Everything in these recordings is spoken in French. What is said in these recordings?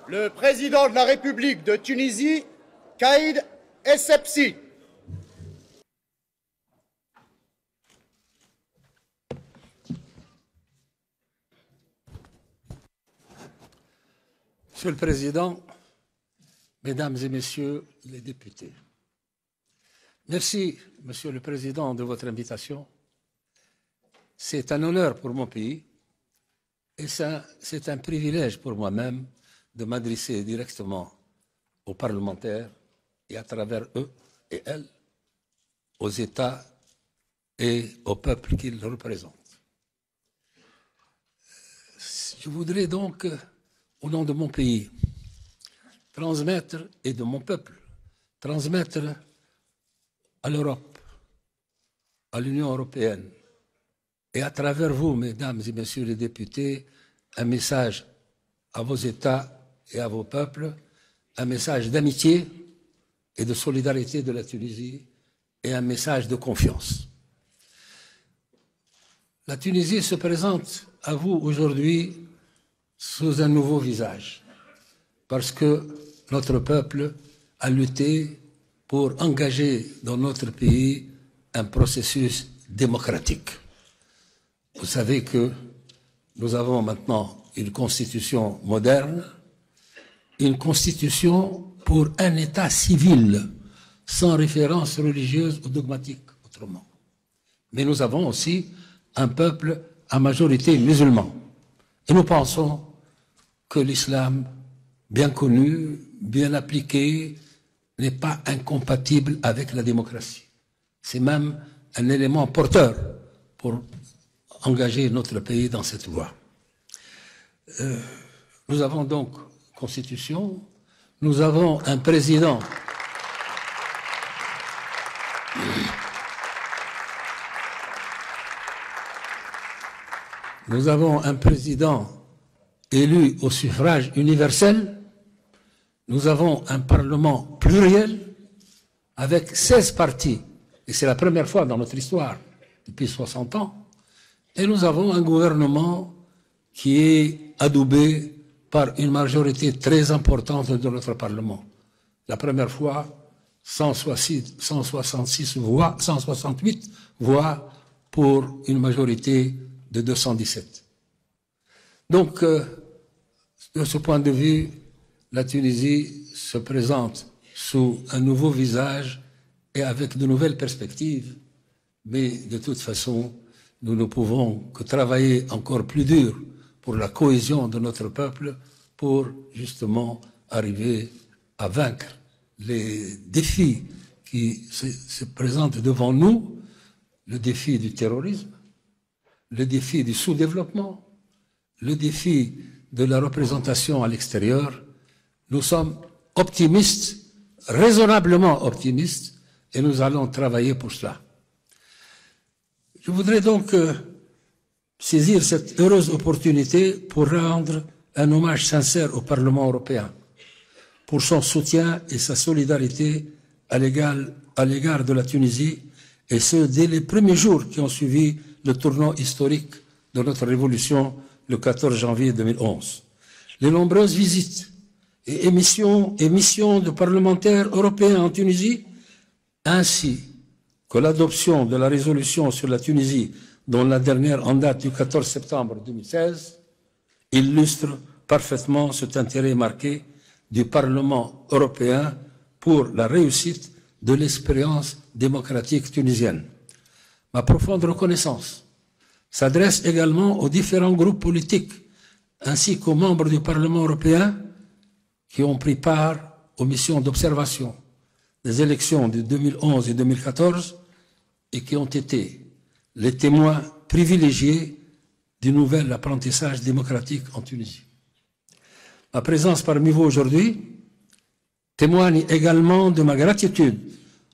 le président de la République de Tunisie, Kaïd Essebsi. Monsieur le Président, Mesdames et Messieurs les députés, merci, Monsieur le Président, de votre invitation. C'est un honneur pour mon pays et c'est un privilège pour moi-même de m'adresser directement aux parlementaires et à travers eux et elles, aux États et au peuple qu'ils représentent. Je voudrais donc, au nom de mon pays, transmettre, et de mon peuple, transmettre à l'Europe, à l'Union européenne, et à travers vous, Mesdames et Messieurs les députés, un message à vos États et à vos peuples, un message d'amitié et de solidarité de la Tunisie et un message de confiance. La Tunisie se présente à vous aujourd'hui sous un nouveau visage, parce que notre peuple a lutté pour engager dans notre pays un processus démocratique. Vous savez que nous avons maintenant une constitution moderne, une constitution pour un État civil, sans référence religieuse ou dogmatique, autrement. Mais nous avons aussi un peuple à majorité musulman. Et nous pensons que l'islam, bien connu, bien appliqué, n'est pas incompatible avec la démocratie. C'est même un élément porteur pour engager notre pays dans cette voie. Nous avons donc constitution, nous avons un président élu au suffrage universel, nous avons un Parlement pluriel avec 16 partis, et c'est la première fois dans notre histoire, depuis 60 ans, et nous avons un gouvernement qui est adoubé par une majorité très importante de notre Parlement. La première fois, 168 voix pour une majorité de 217. Donc, de ce point de vue, la Tunisie se présente sous un nouveau visage et avec de nouvelles perspectives, mais de toute façon, nous ne pouvons que travailler encore plus dur pour la cohésion de notre peuple, pour justement arriver à vaincre les défis qui se présentent devant nous, le défi du terrorisme, le défi du sous-développement, le défi de la représentation à l'extérieur. Nous sommes optimistes, raisonnablement optimistes, et nous allons travailler pour cela. Je voudrais donc saisir cette heureuse opportunité pour rendre un hommage sincère au Parlement européen pour son soutien et sa solidarité à l'égard de la Tunisie, et ce, dès les premiers jours qui ont suivi le tournant historique de notre révolution le 14 janvier 2011. Les nombreuses visites et missions de parlementaires européens en Tunisie, ainsi que l'adoption de la résolution sur la Tunisie, dont la dernière en date du 14 septembre 2016, illustre parfaitement cet intérêt marqué du Parlement européen pour la réussite de l'expérience démocratique tunisienne. Ma profonde reconnaissance s'adresse également aux différents groupes politiques ainsi qu'aux membres du Parlement européen qui ont pris part aux missions d'observation des élections de 2011 et 2014 et qui ont été les témoins privilégiés du nouvel apprentissage démocratique en Tunisie. Ma présence parmi vous aujourd'hui témoigne également de ma gratitude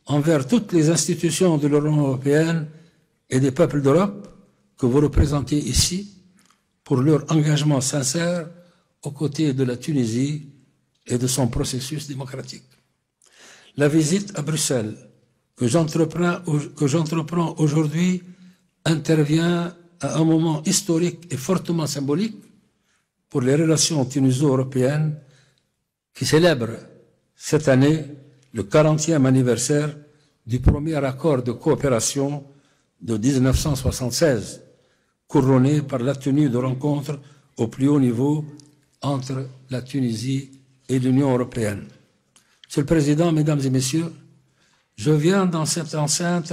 envers toutes les institutions de l'Union européenne et des peuples d'Europe que vous représentez ici pour leur engagement sincère aux côtés de la Tunisie et de son processus démocratique. La visite à Bruxelles que j'entreprends aujourd'hui intervient à un moment historique et fortement symbolique pour les relations tuniso-européennes qui célèbre cette année le 40e anniversaire du premier accord de coopération de 1976, couronné par la tenue de rencontres au plus haut niveau entre la Tunisie et l'Union européenne. Monsieur le Président, Mesdames et Messieurs, je viens dans cette enceinte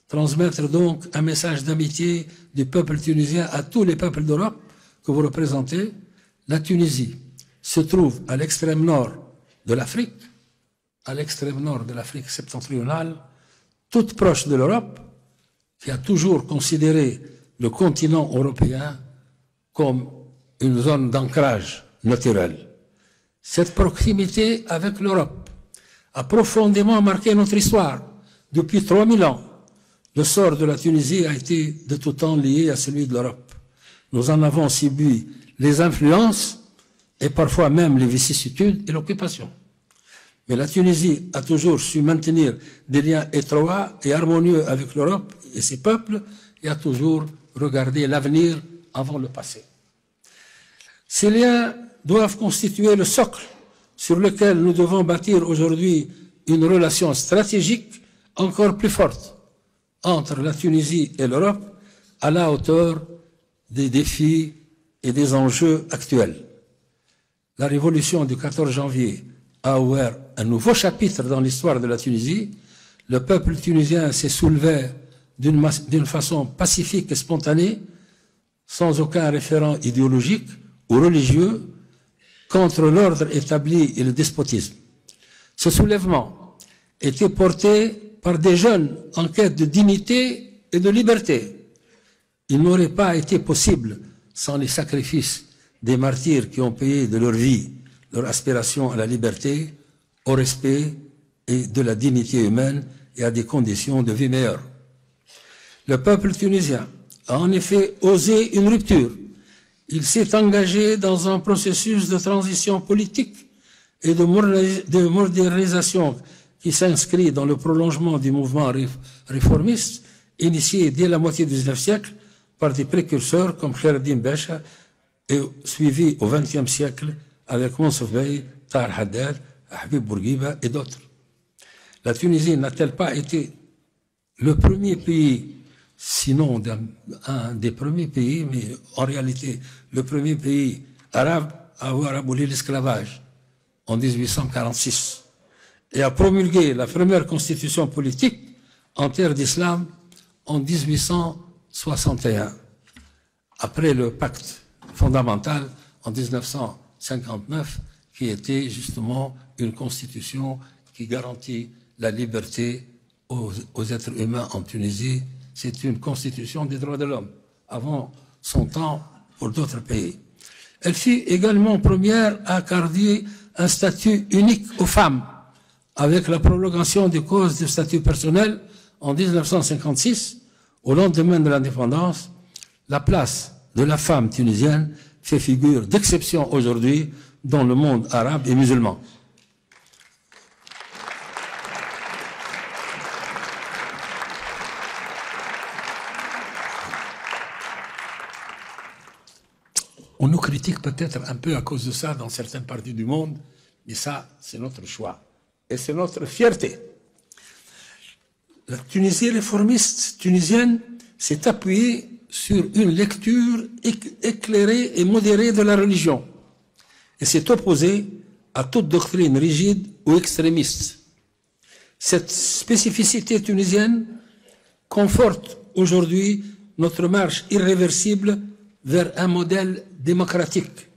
transmettre donc un message d'amitié du peuple tunisien à tous les peuples d'Europe que vous représentez. La Tunisie se trouve à l'extrême nord de l'Afrique, à l'extrême nord de l'Afrique septentrionale, toute proche de l'Europe, qui a toujours considéré le continent européen comme une zone d'ancrage naturel. Cette proximité avec l'Europe a profondément marqué notre histoire. Depuis 3000 ans, le sort de la Tunisie a été de tout temps lié à celui de l'Europe. Nous en avons subi les influences et parfois même les vicissitudes et l'occupation. Mais la Tunisie a toujours su maintenir des liens étroits et harmonieux avec l'Europe et ses peuples et a toujours regardé l'avenir avant le passé. Ces liens doivent constituer le socle sur lequel nous devons bâtir aujourd'hui une relation stratégique encore plus forte entre la Tunisie et l'Europe à la hauteur des défis et des enjeux actuels. La révolution du 14 janvier a ouvert un nouveau chapitre dans l'histoire de la Tunisie. Le peuple tunisien s'est soulevé d'une façon pacifique et spontanée, sans aucun référent idéologique ou religieux, contre l'ordre établi et le despotisme. Ce soulèvement était porté par des jeunes en quête de dignité et de liberté. Il n'aurait pas été possible sans les sacrifices des martyrs qui ont payé de leur vie leur aspiration à la liberté, au respect et de la dignité humaine et à des conditions de vie meilleures. Le peuple tunisien a en effet osé une rupture. Il s'est engagé dans un processus de transition politique et de modernisation qui s'inscrit dans le prolongement du mouvement réformiste initié dès la moitié du XIXe siècle par des précurseurs comme Khaireddine Becha et suivi au XXe siècle avec Mansour Bey, Tahar Haddad, Habib Bourguiba et d'autres. La Tunisie n'a-t-elle pas été le premier pays, sinon un des premiers pays, mais en réalité le premier pays arabe à avoir aboli l'esclavage en 1846 et a promulgué la première constitution politique en terre d'islam en 1861, après le pacte fondamental en 1959, qui était justement une constitution qui garantit la liberté aux êtres humains en Tunisie. C'est une constitution des droits de l'homme, avant son temps pour d'autres pays. Elle fut également première à accorder un statut unique aux femmes, avec la prolongation des causes de statut personnel en 1956, au lendemain de l'indépendance. La place de la femme tunisienne fait figure d'exception aujourd'hui dans le monde arabe et musulman. On nous critique peut-être un peu à cause de ça dans certaines parties du monde, mais ça, c'est notre choix. Et c'est notre fierté. La Tunisie réformiste tunisienne s'est appuyée sur une lecture éclairée et modérée de la religion et s'est opposée à toute doctrine rigide ou extrémiste. Cette spécificité tunisienne conforte aujourd'hui notre marche irréversible vers un modèle démocratique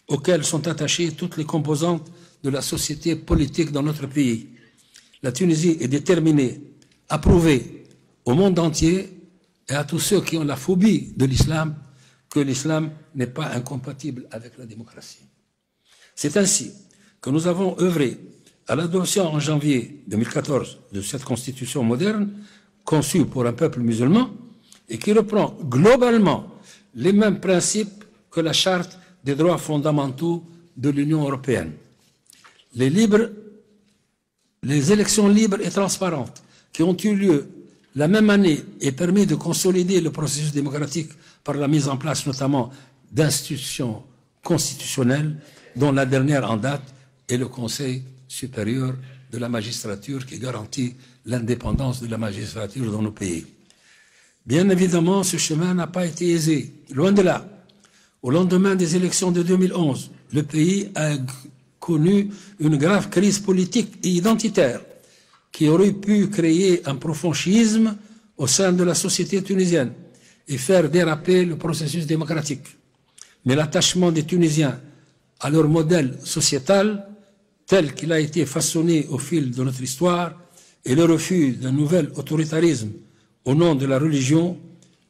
auquel sont attachées toutes les composantes de la société politique dans notre pays. La Tunisie est déterminée à prouver au monde entier et à tous ceux qui ont la phobie de l'islam que l'islam n'est pas incompatible avec la démocratie. C'est ainsi que nous avons œuvré à l'adoption en janvier 2014 de cette constitution moderne, conçue pour un peuple musulman, et qui reprend globalement les mêmes principes que la Charte des droits fondamentaux de l'Union européenne. Les élections libres et transparentes qui ont eu lieu la même année et permis de consolider le processus démocratique par la mise en place notamment d'institutions constitutionnelles, dont la dernière en date et le Conseil supérieur de la magistrature qui garantit l'indépendance de la magistrature dans nos pays. Bien évidemment, ce chemin n'a pas été aisé, loin de là. Au lendemain des élections de 2011, le pays a connu une grave crise politique et identitaire qui aurait pu créer un profond schisme au sein de la société tunisienne et faire déraper le processus démocratique. Mais l'attachement des Tunisiens à leur modèle sociétal, tel qu'il a été façonné au fil de notre histoire, et le refus d'un nouvel autoritarisme au nom de la religion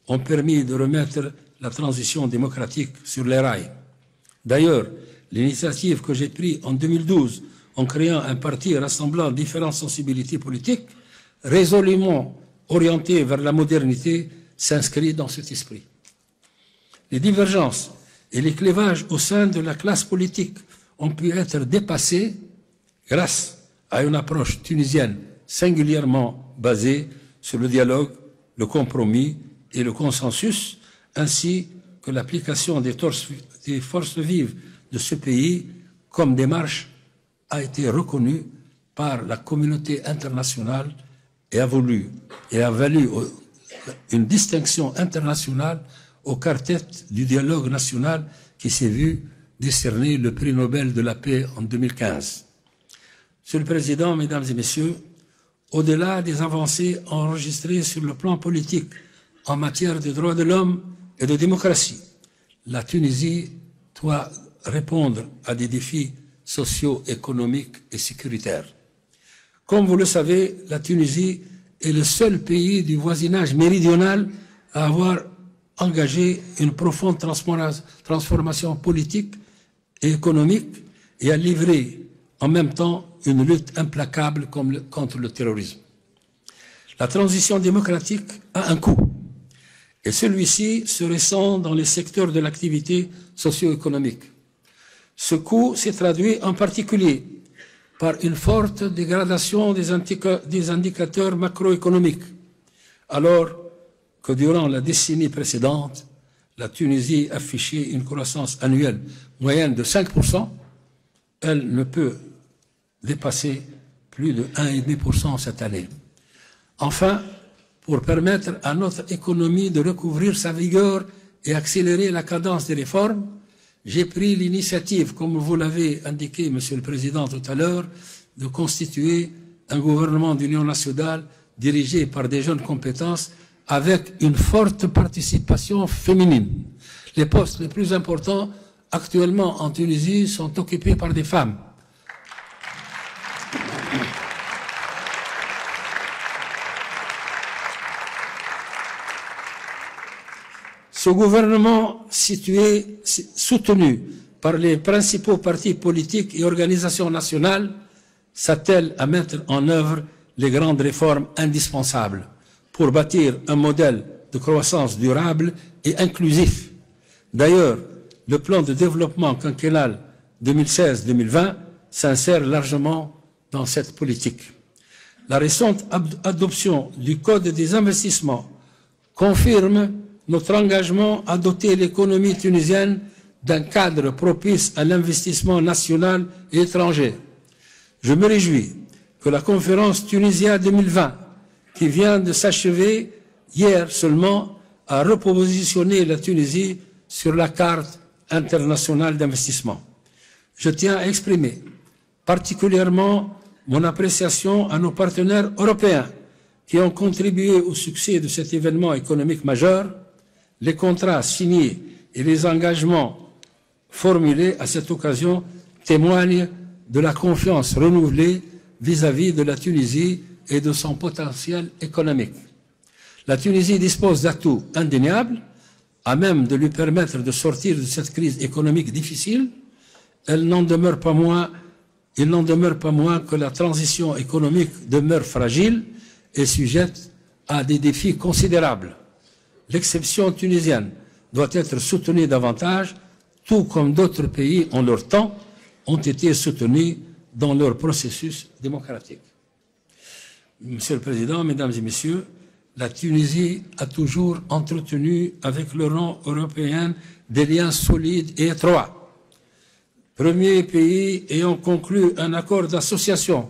ont permis de remettre la transition démocratique sur les rails. D'ailleurs, l'initiative que j'ai prise en 2012 en créant un parti rassemblant différentes sensibilités politiques, résolument orienté vers la modernité, s'inscrit dans cet esprit. Les divergences et les clivages au sein de la classe politique ont pu être dépassés grâce à une approche tunisienne singulièrement basée sur le dialogue, le compromis et le consensus, ainsi que l'application des forces vives de ce pays comme démarche a été reconnue par la communauté internationale et a valu une distinction internationale au quartet du dialogue national qui s'est vu décerner le prix Nobel de la paix en 2015. Monsieur le Président, Mesdames et Messieurs, au-delà des avancées enregistrées sur le plan politique en matière de droits de l'homme et de démocratie, la Tunisie doit répondre à des défis socio-économiques et sécuritaires. Comme vous le savez, la Tunisie est le seul pays du voisinage méridional à avoir engagé une profonde transformation politique et économique et à livrer en même temps une lutte implacable contre le terrorisme. La transition démocratique a un coût, et celui-ci se ressent dans les secteurs de l'activité socio-économique. Ce coût s'est traduit en particulier par une forte dégradation des indicateurs macroéconomiques, alors que durant la décennie précédente, la Tunisie affichait une croissance annuelle moyenne de 5%, elle ne peut dépasser plus de 1,5% cette année. Enfin, pour permettre à notre économie de recouvrir sa vigueur et accélérer la cadence des réformes, j'ai pris l'initiative, comme vous l'avez indiqué, Monsieur le Président, tout à l'heure, de constituer un gouvernement d'union nationale dirigé par des jeunes compétences avec une forte participation féminine. Les postes les plus importants actuellement en Tunisie sont occupés par des femmes. Ce gouvernement soutenu par les principaux partis politiques et organisations nationales s'attelle à mettre en œuvre les grandes réformes indispensables pour bâtir un modèle de croissance durable et inclusif. D'ailleurs, le plan de développement quinquennal 2016-2020 s'insère largement dans cette politique. La récente adoption du Code des investissements confirme notre engagement à doter l'économie tunisienne d'un cadre propice à l'investissement national et étranger. Je me réjouis que la conférence Tunisia 2020, qui vient de s'achever hier seulement, a repositionné la Tunisie sur la carte internationale d'investissement. Je tiens à exprimer particulièrement mon appréciation à nos partenaires européens qui ont contribué au succès de cet événement économique majeur. Les contrats signés et les engagements formulés à cette occasion témoignent de la confiance renouvelée vis-à-vis de la Tunisie et de son potentiel économique. La Tunisie dispose d'atouts indéniables à même de lui permettre de sortir de cette crise économique difficile. Il n'en demeure pas moins que la transition économique demeure fragile et sujette à des défis considérables. L'exception tunisienne doit être soutenue davantage, tout comme d'autres pays en leur temps ont été soutenus dans leur processus démocratique. Monsieur le Président, Mesdames et Messieurs, la Tunisie a toujours entretenu avec l'Union européenne des liens solides et étroits. premier pays ayant conclu un accord d'association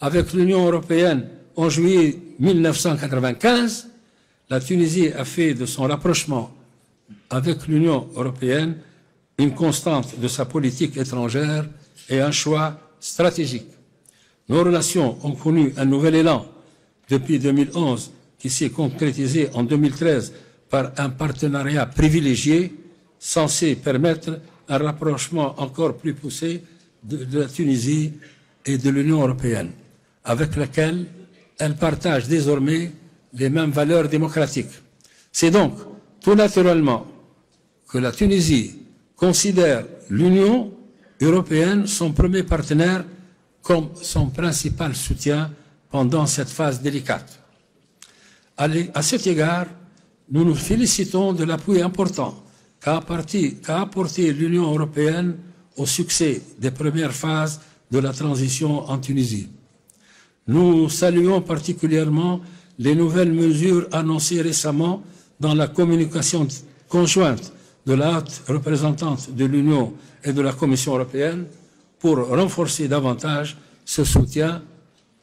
avec l'Union européenne en juillet 1995, la Tunisie a fait de son rapprochement avec l'Union européenne une constante de sa politique étrangère et un choix stratégique. Nos relations ont connu un nouvel élan depuis 2011 qui s'est concrétisé en 2013 par un partenariat privilégié censé permettre un rapprochement encore plus poussé de la Tunisie et de l'Union européenne, avec laquelle elle partage désormais les mêmes valeurs démocratiques. C'est donc tout naturellement que la Tunisie considère l'Union européenne son premier partenaire comme son principal soutien pendant cette phase délicate. À cet égard, nous nous félicitons de l'appui important qu'a apporté l'Union européenne au succès des premières phases de la transition en Tunisie. Nous saluons particulièrement les nouvelles mesures annoncées récemment dans la communication conjointe de la haute représentante de l'Union et de la Commission européenne pour renforcer davantage ce soutien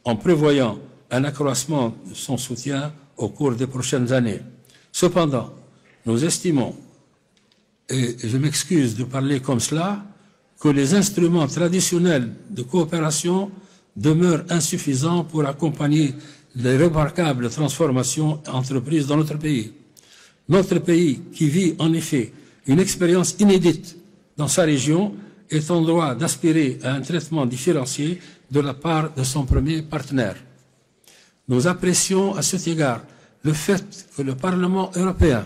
en prévoyant un accroissement de son soutien au cours des prochaines années. Cependant, nous estimons, et je m'excuse de parler comme cela, que les instruments traditionnels de coopération demeurent insuffisants pour accompagner les remarquables transformations entreprises dans notre pays. Notre pays, qui vit en effet une expérience inédite dans sa région, est en droit d'aspirer à un traitement différencié de la part de son premier partenaire. Nous apprécions à cet égard le fait que le Parlement européen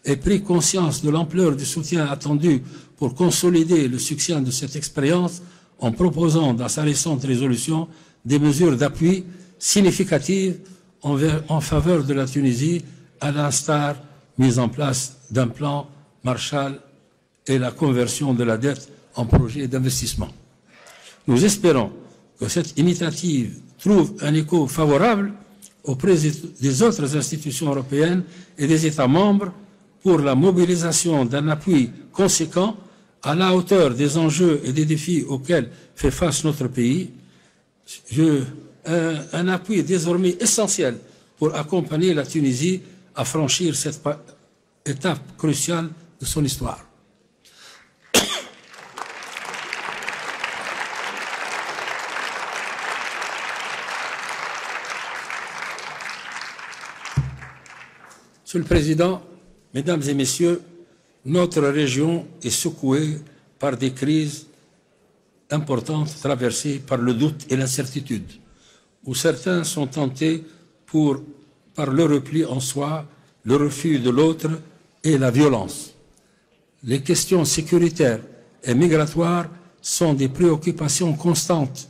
ait pris conscience de l'ampleur du soutien attendu pour consolider le succès de cette expérience en proposant dans sa récente résolution des mesures d'appui significatives en faveur de la Tunisie, à l'instar mise en place d'un plan Marshall et la conversion de la dette en projet d'investissement. Nous espérons que cette initiative trouve un écho favorable auprès des autres institutions européennes et des États membres pour la mobilisation d'un appui conséquent à la hauteur des enjeux et des défis auxquels fait face notre pays, un appui désormais essentiel pour accompagner la Tunisie à franchir cette étape cruciale de son histoire. Monsieur le Président, Mesdames et Messieurs, notre région est secouée par des crises importantes traversées par le doute et l'incertitude, où certains sont tentés par le repli en soi, le refus de l'autre et la violence. Les questions sécuritaires et migratoires sont des préoccupations constantes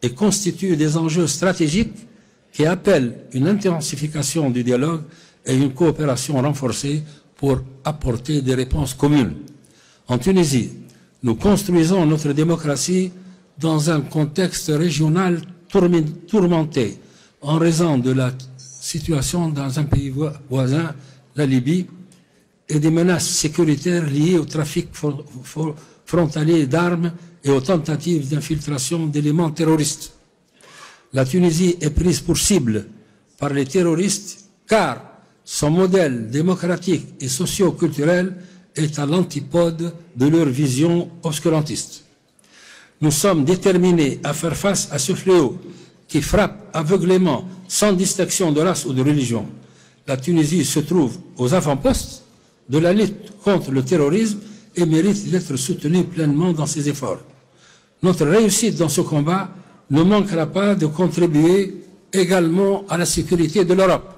et constituent des enjeux stratégiques qui appellent une intensification du dialogue et une coopération renforcée pour apporter des réponses communes. En Tunisie, nous construisons notre démocratie dans un contexte régional tourmenté en raison de la situation dans un pays voisin, la Libye, et des menaces sécuritaires liées au trafic frontalier d'armes et aux tentatives d'infiltration d'éléments terroristes. La Tunisie est prise pour cible par les terroristes car son modèle démocratique et socio-culturel est à l'antipode de leur vision obscurantiste. Nous sommes déterminés à faire face à ce fléau qui frappe aveuglément sans distinction de race ou de religion. La Tunisie se trouve aux avant-postes de la lutte contre le terrorisme et mérite d'être soutenue pleinement dans ses efforts. Notre réussite dans ce combat ne manquera pas de contribuer également à la sécurité de l'Europe.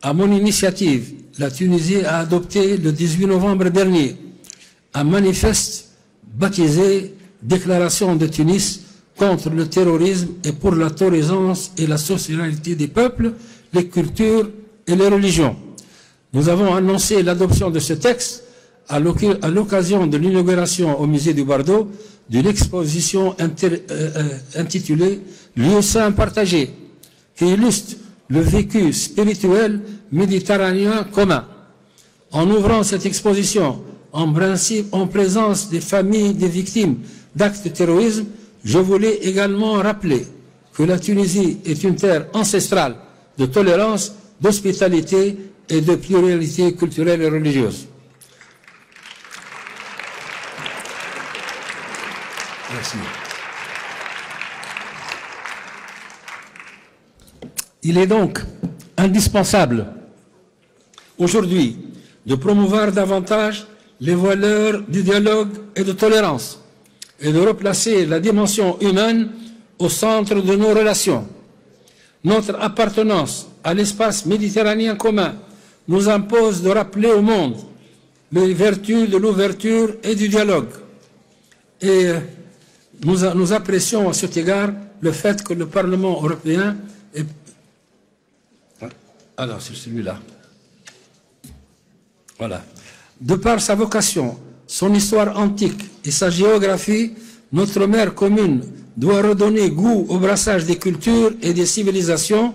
À mon initiative, la Tunisie a adopté le 18 novembre dernier un manifeste baptisé « Déclaration de Tunis contre le terrorisme et pour la tolérance et la socialité des peuples, les cultures et les religions ». Nous avons annoncé l'adoption de ce texte à l'occasion de l'inauguration au musée du Bardo d'une exposition intitulée « Lieux saints partagés », qui illustre le vécu spirituel méditerranéen commun. En ouvrant cette exposition en présence des familles des victimes d'actes de terrorisme, je voulais également rappeler que la Tunisie est une terre ancestrale de tolérance, d'hospitalité et de pluralité culturelle et religieuse. Merci. Il est donc indispensable aujourd'hui de promouvoir davantage les valeurs du dialogue et de tolérance et de replacer la dimension humaine au centre de nos relations. Notre appartenance à l'espace méditerranéen commun nous impose de rappeler au monde les vertus de l'ouverture et du dialogue. Et nous apprécions à cet égard le fait que le Parlement européen est... Alors, c'est celui-là. Voilà. De par sa vocation, son histoire antique et sa géographie, notre mère commune doit redonner goût au brassage des cultures et des civilisations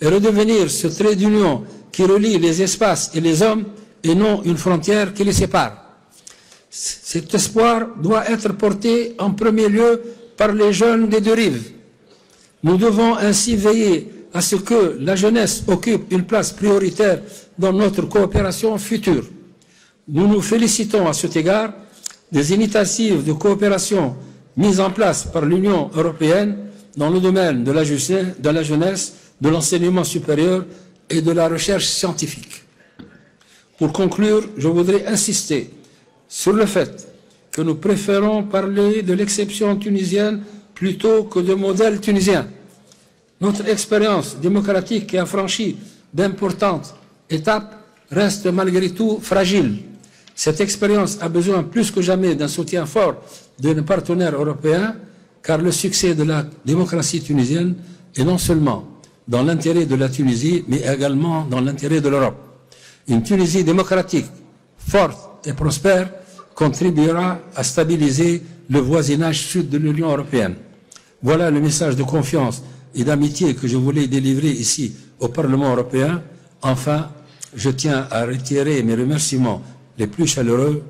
et redevenir ce trait d'union qui relie les espaces et les hommes et non une frontière qui les sépare. Cet espoir doit être porté en premier lieu par les jeunes des deux rives. Nous devons ainsi veiller à ce que la jeunesse occupe une place prioritaire dans notre coopération future. Nous nous félicitons à cet égard des initiatives de coopération mises en place par l'Union européenne dans le domaine de la jeunesse, de l'enseignement supérieur et de la recherche scientifique. Pour conclure, je voudrais insister sur le fait que nous préférons parler de l'exception tunisienne plutôt que de modèle tunisien. Notre expérience démocratique qui a franchi d'importantes étapes reste malgré tout fragile. Cette expérience a besoin plus que jamais d'un soutien fort de nos partenaires européens, car le succès de la démocratie tunisienne est non seulement dans l'intérêt de la Tunisie, mais également dans l'intérêt de l'Europe. Une Tunisie démocratique, forte et prospère contribuera à stabiliser le voisinage sud de l'Union européenne. Voilà le message de confiance et d'amitié que je voulais délivrer ici au Parlement européen. Enfin, je tiens à retirer mes remerciements les plus chaleureux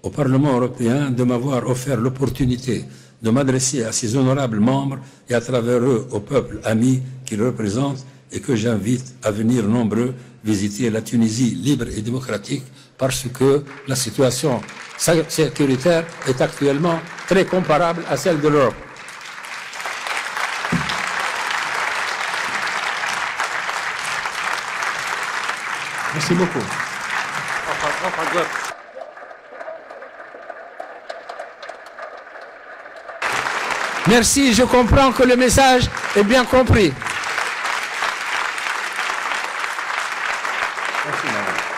au Parlement européen de m'avoir offert l'opportunité de m'adresser à ses honorables membres et à travers eux au peuple ami qu'ils représentent et que j'invite à venir nombreux visiter la Tunisie libre et démocratique parce que la situation sécuritaire est actuellement très comparable à celle de l'Europe. Merci beaucoup. Merci, je comprends que le message est bien compris. Merci, madame.